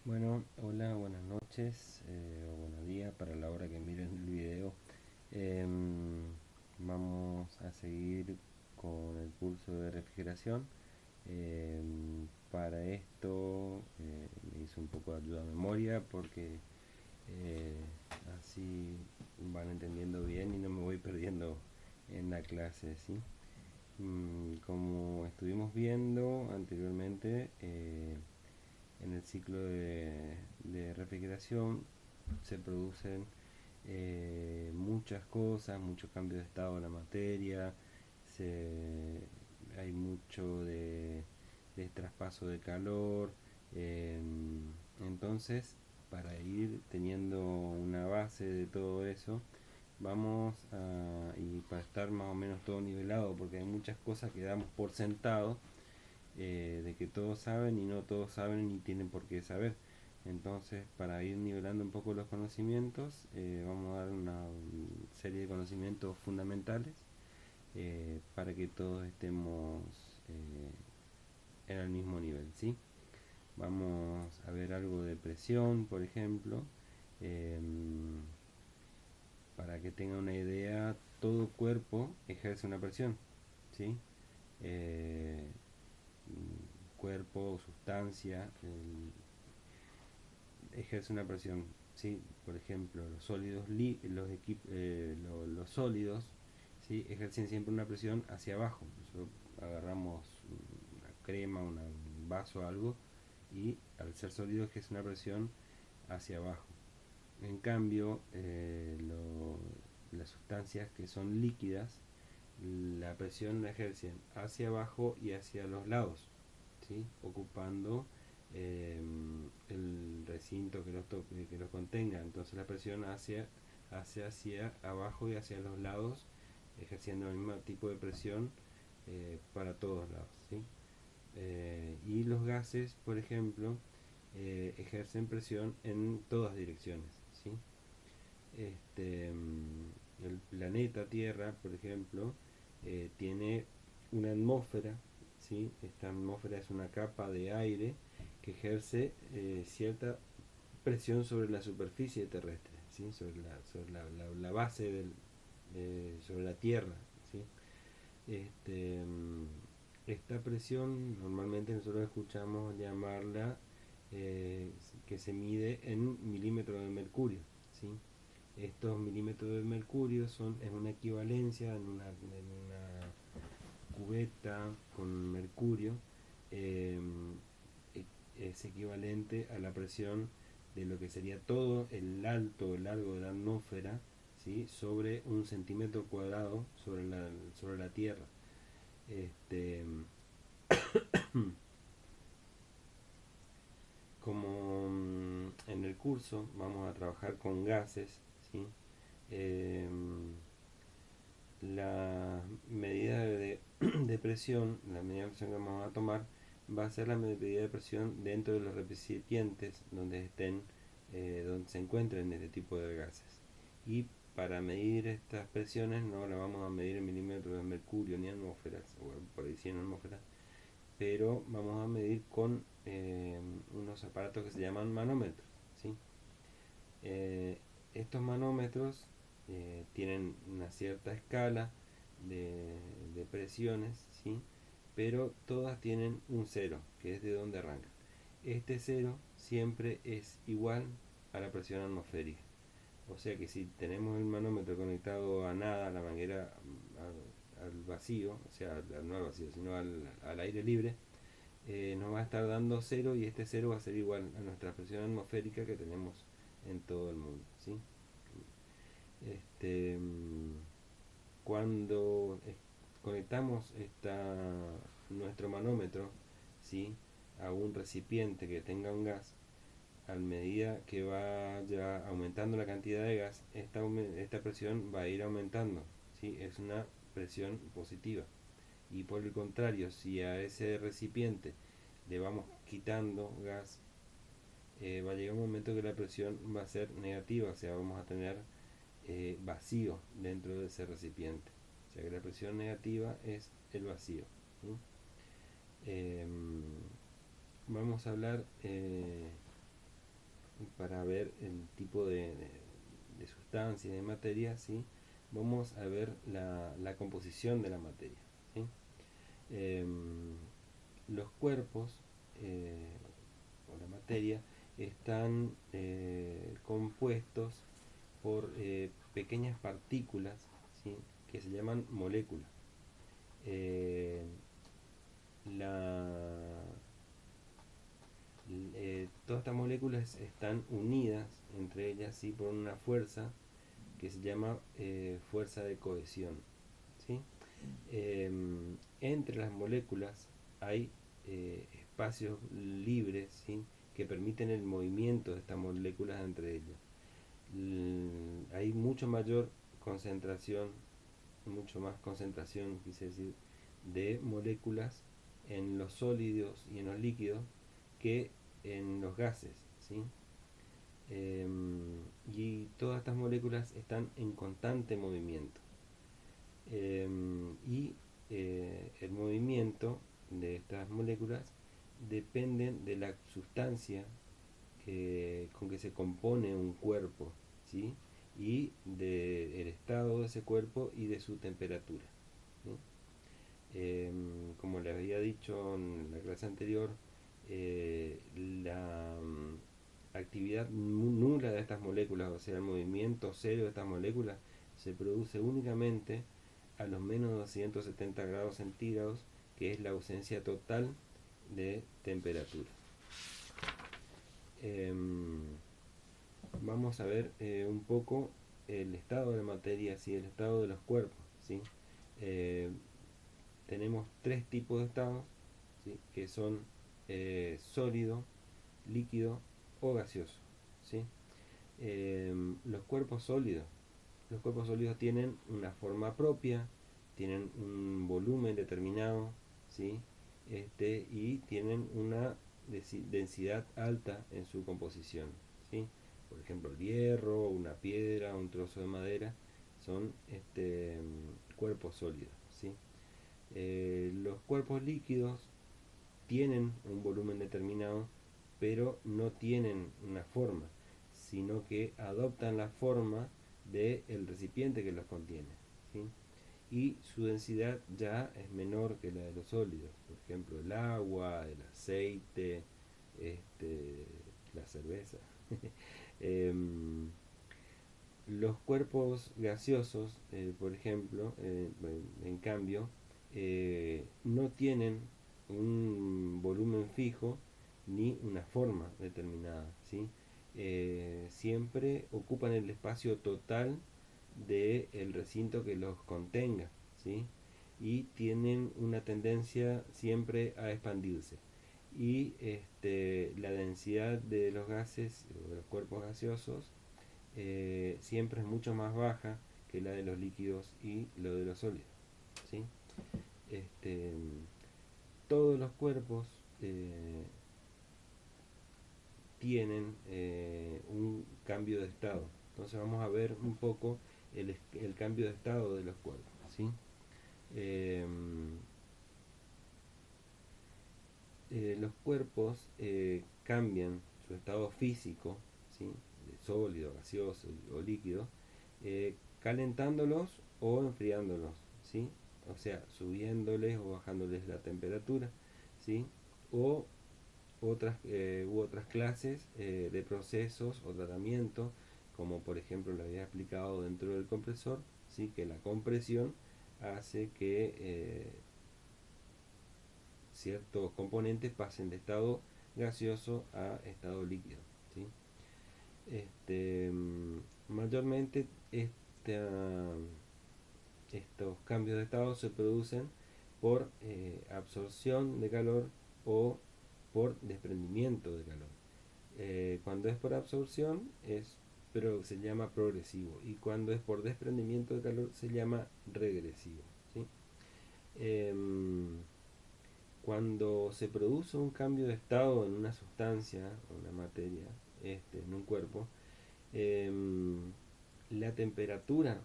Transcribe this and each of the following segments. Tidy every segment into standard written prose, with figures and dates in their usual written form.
Bueno, hola, buenas noches o buenos días para la hora que miren el video. Em, Vamos a seguir con el curso de refrigeración. Para esto me hice un poco de ayuda a memoria porque eh, así van entendiendo bien y no me voy perdiendo en la clase, ¿sí? Como estuvimos viendo anteriormente, en el ciclo de refrigeración se producen muchas cosas, muchos cambios de estado de la materia, hay mucho de traspaso de calor. eh, entonces, para ir teniendo una base de todo eso, y para estar más o menos todo nivelado, porque hay muchas cosas que damos por sentado, de que todos saben y no todos saben ni tienen por qué saber. Entonces, para ir nivelando un poco los conocimientos, vamos a dar una serie de conocimientos fundamentales, para que todos estemos en el mismo nivel, ¿sí? Vamos a ver algo de presión, por ejemplo. em, para que tengan una idea, todo cuerpo ejerce una presión, ¿sí? Eh, Cuerpo o sustancia ejerce una presión, ¿sí? Por ejemplo, los sólidos, los sólidos, ¿sí? Ejercen siempre una presión hacia abajo. Nosotros agarramos una crema, un vaso, algo, y al ser sólido ejerce una presión hacia abajo. En cambio, las sustancias que son líquidas, la presión la ejercen hacia abajo y hacia los lados, ¿sí? Ocupando el recinto que los contenga. Entonces la presión hacia abajo y hacia los lados, ejerciendo el mismo tipo de presión para todos lados, ¿sí? Y los gases, por ejemplo, ejercen presión en todas direcciones, ¿sí? El planeta Tierra, por ejemplo, tiene una atmósfera, ¿sí? Esta atmósfera es una capa de aire que ejerce cierta presión sobre la superficie terrestre, ¿sí? La base sobre la Tierra, ¿sí? Este, mm, esta presión normalmente nosotros escuchamos llamarla, eh, que se mide en milímetros de mercurio, ¿sí? Estos milímetros de mercurio es una equivalencia en una cubeta con mercurio. eh, es equivalente a la presión de lo que sería todo el alto, el largo de la atmósfera, ¿sí? Sobre un centímetro cuadrado sobre la Tierra. Este, Como en el curso vamos a trabajar con gases, ¿sí? Eh, la medida de presión, la medida de presión que vamos a tomar va a ser la medida de presión dentro de los recipientes donde se encuentren este tipo de gases. Y para medir estas presiones no la vamos a medir en milímetros de mercurio ni atmósferas, o por ahí sí en atmósferas, pero vamos a medir con unos aparatos que se llaman manómetros, ¿sí? Eh, Estos manómetros tienen una cierta escala de presiones, ¿sí? Pero todas tienen un cero, que es de donde arrancan. Este cero siempre es igual a la presión atmosférica. O sea que si tenemos el manómetro conectado a nada, a la manguera, al vacío, o sea, no al vacío, sino al aire libre, nos va a estar dando cero, y este cero va a ser igual a nuestra presión atmosférica que tenemos en todo el mundo, ¿sí? Este, Cuando conectamos nuestro manómetro, ¿sí? A un recipiente que tenga un gas, a medida que vaya aumentando la cantidad de gas, esta presión va a ir aumentando, ¿sí? Es una presión positiva. Y por el contrario, si a ese recipiente le vamos quitando gas, va a llegar un momento que la presión va a ser negativa, o sea, vamos a tener vacío dentro de ese recipiente. O sea que la presión negativa es el vacío, ¿sí? Vamos a hablar para ver el tipo de sustancia y de materia, ¿sí? Vamos a ver la composición de la materia, ¿sí? Em, los cuerpos o la materia están compuestos por pequeñas partículas, ¿sí? Que se llaman moléculas. Eh, la, Todas estas moléculas están unidas entre ellas, ¿sí? Por una fuerza que se llama fuerza de cohesión, ¿sí? Entre las moléculas hay espacios libres, ¿sí? Que permiten el movimiento de estas moléculas entre ellas. Hay mucho más concentración, quise decir, de moléculas en los sólidos y en los líquidos que en los gases, ¿sí? Y todas estas moléculas están en constante movimiento. Y el movimiento de estas moléculas dependen de la sustancia con que se compone un cuerpo, ¿sí? Y del estado de ese cuerpo y de su temperatura, ¿sí? Como le había dicho en la clase anterior, la actividad nula de estas moléculas, o sea, el movimiento cero de estas moléculas, se produce únicamente a los menos 270 grados centígrados, que es la ausencia total de temperatura. Vamos a ver un poco el estado de la materia, ¿sí? El estado de los cuerpos, ¿sí? Eh, Tenemos tres tipos de estados, ¿sí? Que son sólido, líquido o gaseoso, ¿sí? Los cuerpos sólidos. Los cuerpos sólidos tienen una forma propia, tienen un volumen determinado, ¿sí? Y tienen una densidad alta en su composición, ¿sí? Por ejemplo, el hierro, una piedra, un trozo de madera, son cuerpos sólidos, ¿sí? Los cuerpos líquidos tienen un volumen determinado, pero no tienen una forma, sino que adoptan la forma del recipiente que los contiene, ¿sí? Y su densidad ya es menor que la de los sólidos, por ejemplo el agua, el aceite, la cerveza. Em, los cuerpos gaseosos, por ejemplo, en cambio, no tienen un volumen fijo ni una forma determinada, ¿sí? Siempre ocupan el espacio total del recinto que los contenga, ¿sí? Y tienen una tendencia siempre a expandirse. Y la densidad de los gases o de los cuerpos gaseosos siempre es mucho más baja que la de los líquidos y lo de los sólidos, ¿sí? Este, Todos los cuerpos tienen un cambio de estado. Entonces vamos a ver un poco el cambio de estado de los cuerpos, ¿sí? Eh, los cuerpos cambian su estado físico, ¿sí? De sólido, gaseoso o líquido, calentándolos o enfriándolos, ¿sí? O sea, subiéndoles o bajándoles la temperatura, ¿sí? O otras clases de procesos o tratamientos, como por ejemplo lo había explicado dentro del compresor, ¿sí? Que la compresión hace que ciertos componentes pasen de estado gaseoso a estado líquido, ¿sí? Mayormente estos cambios de estado se producen por absorción de calor o por desprendimiento de calor. Cuando es por absorción pero se llama progresivo, y cuando es por desprendimiento de calor se llama regresivo, ¿sí? Em, Cuando se produce un cambio de estado en una sustancia, una materia, en un cuerpo, em, la temperatura,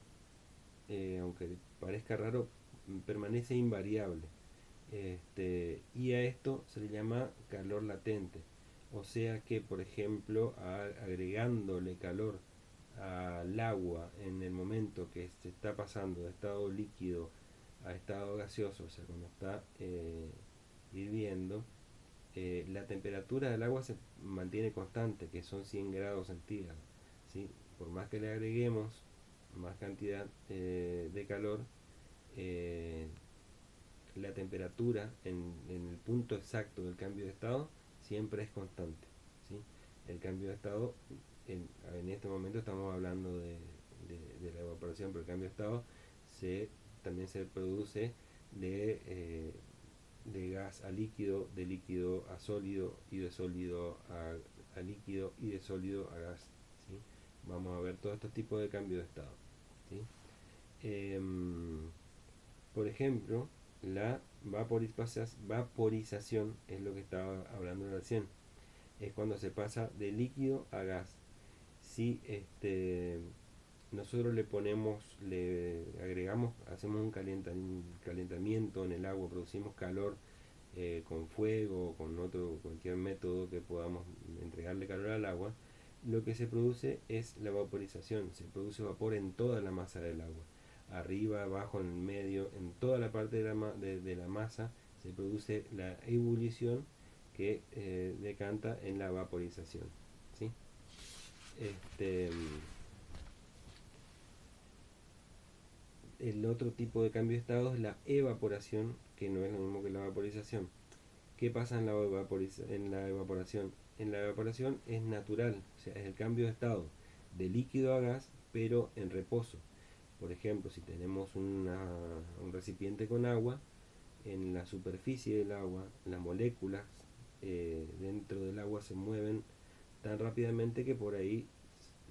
aunque parezca raro, permanece invariable. Y a esto se le llama calor latente. O sea que, por ejemplo, agregándole calor al agua en el momento que se está pasando de estado líquido a estado gaseoso, o sea, cuando está hirviendo, la temperatura del agua se mantiene constante, que son 100 grados centígrados. ¿Sí? Por más que le agreguemos más cantidad de calor, eh, la temperatura en el punto exacto del cambio de estado siempre es constante. ¿Sí? El cambio de estado, en este momento estamos hablando de la evaporación, pero el cambio de estado también se produce de gas a líquido, de líquido a sólido y de sólido a líquido y de sólido a gas. ¿Sí? Vamos a ver todos estos tipos de cambio de estado. ¿Sí? Por ejemplo, la vaporización es lo que estaba hablando recién. Es cuando se pasa de líquido a gas. Si nosotros le agregamos, hacemos un calentamiento en el agua, producimos calor con fuego o con cualquier método que podamos entregarle calor al agua, lo que se produce es la vaporización. Se produce vapor en toda la masa del agua, arriba, abajo, en el medio, en toda la parte de la masa se produce la ebullición que decanta en la vaporización. ¿Sí? El otro tipo de cambio de estado es la evaporación, que no es lo mismo que la vaporización. ¿Qué pasa en la evaporación? En la evaporación es natural, o sea, es el cambio de estado de líquido a gas, pero en reposo. Por ejemplo, si tenemos un recipiente con agua, en la superficie del agua, las moléculas dentro del agua se mueven tan rápidamente que por ahí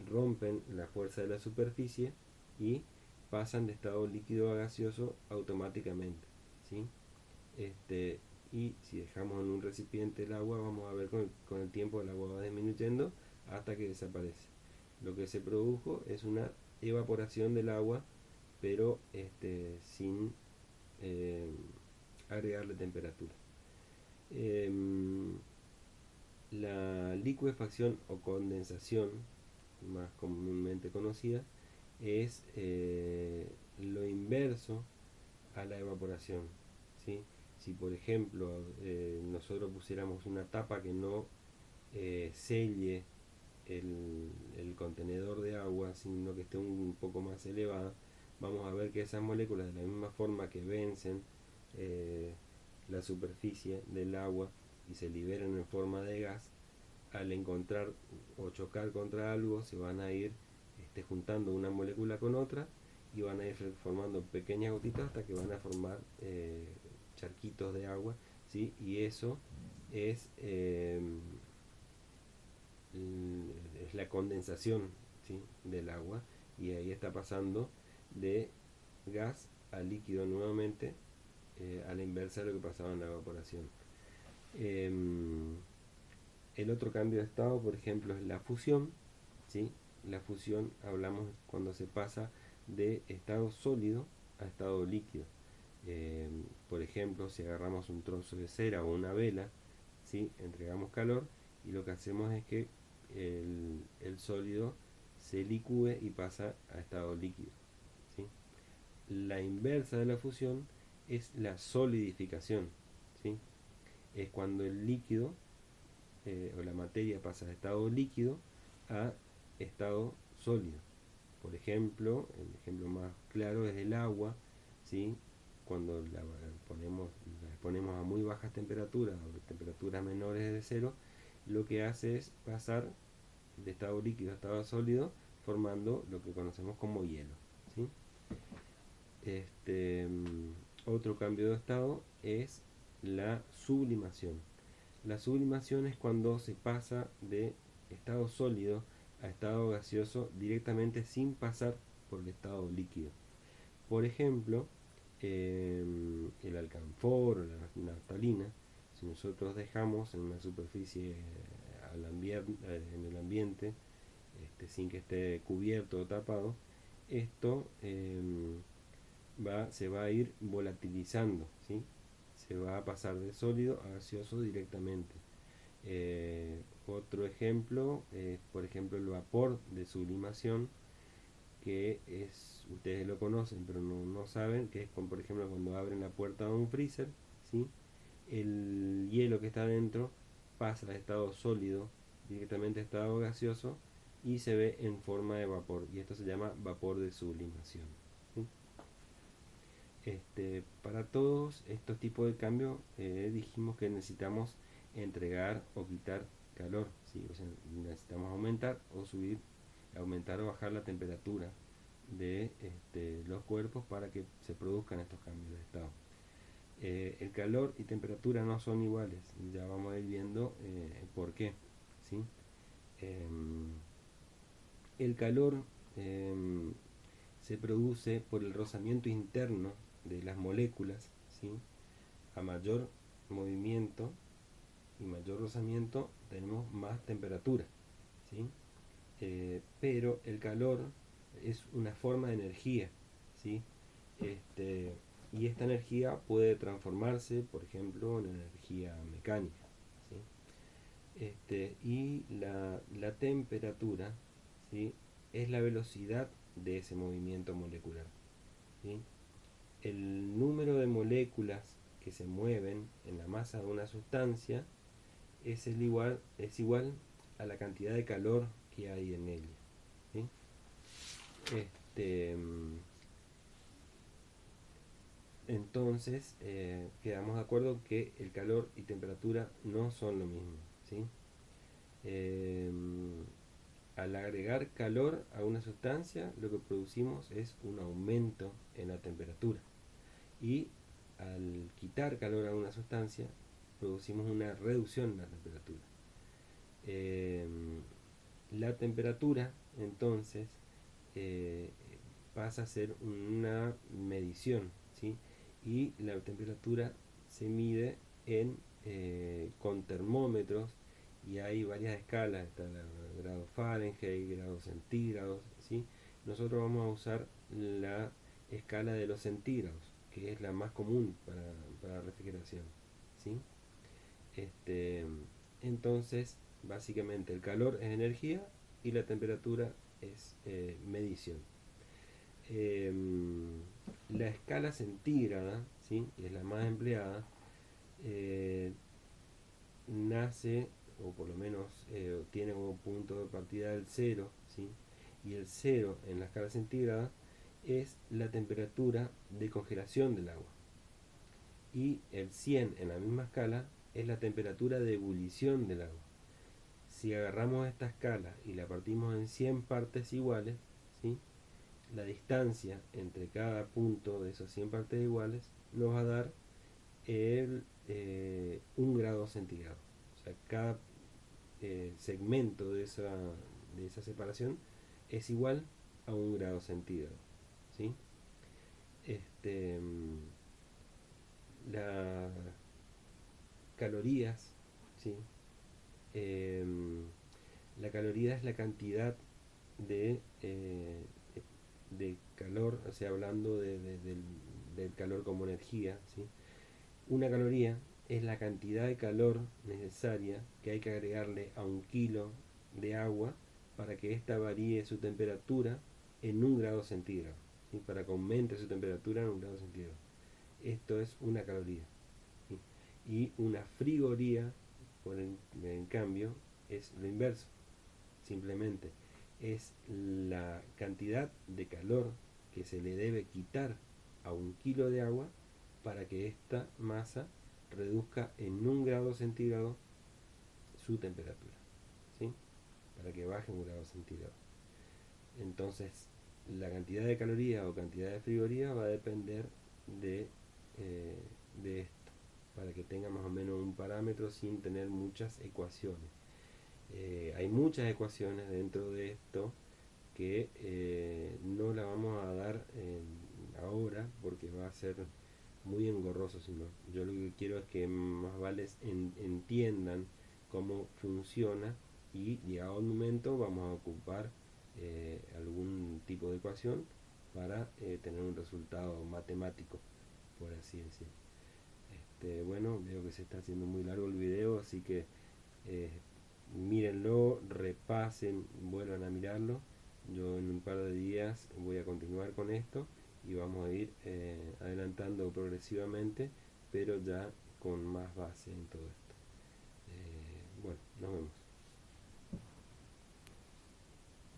rompen la fuerza de la superficie y pasan de estado líquido a gaseoso automáticamente. ¿Sí? Y si dejamos en un recipiente el agua, vamos a ver con el tiempo el agua va disminuyendo hasta que desaparece. Lo que se produjo es una evaporación del agua, pero sin eh, agregarle temperatura. La licuefacción o condensación, más comúnmente conocida, es lo inverso a la evaporación. ¿Sí? Si por ejemplo nosotros pusiéramos una tapa que no selle el contenedor de agua, sino que esté un poco más elevada, vamos a ver que esas moléculas, de la misma forma que vencen eh, la superficie del agua y se liberan en forma de gas, al encontrar o chocar contra algo se van a ir juntando una molécula con otra y van a ir formando pequeñas gotitas hasta que van a formar charquitos de agua. ¿Sí? Y eso es, es la condensación, ¿sí? del agua, y ahí está pasando de gas a líquido nuevamente, a la inversa de lo que pasaba en la evaporación. El otro cambio de estado, por ejemplo, es la fusión. ¿Sí? La fusión, hablamos cuando se pasa de estado sólido a estado líquido. Por ejemplo, si agarramos un trozo de cera o una vela, ¿sí? Entregamos calor y lo que hacemos es que el sólido se licúe y pasa a estado líquido. ¿Sí? La inversa de la fusión es la solidificación. ¿Sí? Es cuando el líquido o la materia pasa de estado líquido a estado sólido. Por ejemplo, el ejemplo más claro es el agua. ¿Sí? Cuando la ponemos a muy bajas temperaturas, o temperaturas menores de cero, lo que hace es pasar de estado líquido a estado sólido, formando lo que conocemos como hielo. ¿Sí? Otro cambio de estado es la sublimación. La sublimación es cuando se pasa de estado sólido a estado gaseoso directamente sin pasar por el estado líquido. Por ejemplo, el alcanfor o la naftalina, si nosotros dejamos en una superficie en el ambiente, sin que esté cubierto o tapado, esto se va a ir volatilizando. ¿Sí? Se va a pasar de sólido a gaseoso directamente. Otro ejemplo es, por ejemplo, el vapor de sublimación, que es, ustedes lo conocen, pero no saben, que es, por ejemplo, cuando abren la puerta de un freezer, ¿sí? El hielo que está dentro pasa de estado sólido directamente a estado gaseoso y se ve en forma de vapor, y esto se llama vapor de sublimación, ¿sí? Para todos estos tipos de cambios dijimos que necesitamos entregar o quitar calor, ¿sí? O sea, necesitamos aumentar o bajar la temperatura de los cuerpos para que se produzcan estos cambios de estado. El calor y temperatura no son iguales, ya vamos a ir viendo por qué, ¿sí? Em, el calor se produce por el rozamiento interno de las moléculas, ¿sí? A mayor movimiento y mayor rozamiento tenemos más temperatura, ¿sí? Pero el calor es una forma de energía, ¿sí? Este, y esta energía puede transformarse, por ejemplo, en energía mecánica, ¿sí? Y la temperatura, ¿sí? Es la velocidad de ese movimiento molecular, ¿sí? El número de moléculas que se mueven en la masa de una sustancia es igual a la cantidad de calor que hay en ella, ¿sí? Este, entonces, quedamos de acuerdo que el calor y temperatura no son lo mismo, ¿sí? Eh, Al agregar calor a una sustancia, lo que producimos es un aumento en la temperatura. Y al quitar calor a una sustancia, producimos una reducción en la temperatura. Eh, la temperatura, entonces, eh, pasa a ser una medición, ¿sí? Y la temperatura se mide con termómetros, y hay varias escalas, está el grado Fahrenheit, grados centígrados, ¿sí? Nosotros vamos a usar la escala de los centígrados, que es la más común para refrigeración, ¿sí? Este, entonces, básicamente el calor es energía y la temperatura es medición. Eh, la escala centígrada, ¿sí? Que es la más empleada, eh, nace, o por lo menos tiene como punto de partida el cero, ¿sí? Y el cero en la escala centígrada es la temperatura de congelación del agua. Y el 100 en la misma escala es la temperatura de ebullición del agua. Si agarramos esta escala y la partimos en 100 partes iguales, ¿sí? La distancia entre cada punto de esas 100 partes iguales nos va a dar 1 grado centígrado. O sea, cada segmento de esa separación es igual a 1 grado centígrado, ¿sí? Este, las calorías, ¿sí? Eh, la caloría es la cantidad de, eh, de calor, o sea, hablando del calor como energía, ¿sí? Una caloría es la cantidad de calor necesaria que hay que agregarle a 1 kilo de agua para que ésta varíe su temperatura en 1 grado centígrado, ¿sí? Para que aumente su temperatura en 1 grado centígrado. Esto es una caloría, ¿sí? Y una frigoría, en cambio, es lo inverso. Simplemente es la cantidad de calor que se le debe quitar a 1 kilo de agua para que esta masa reduzca en 1 grado centígrado su temperatura, ¿sí? Para que baje 1 grado centígrado. Entonces, la cantidad de calorías o cantidad de frigorías va a depender de, eh, de esto, para que tenga más o menos un parámetro sin tener muchas ecuaciones. Hay muchas ecuaciones dentro de esto que no la vamos a dar ahora porque va a ser muy engorroso, sino yo lo que quiero es que más vale entiendan cómo funciona, y llegado el momento vamos a ocupar algún tipo de ecuación para tener un resultado matemático, por así decirlo. Bueno, veo que se está haciendo muy largo el video, así que eh, mírenlo, repasen, vuelvan a mirarlo. Yo en un par de días voy a continuar con esto y vamos a ir adelantando progresivamente, pero ya con más base en todo esto.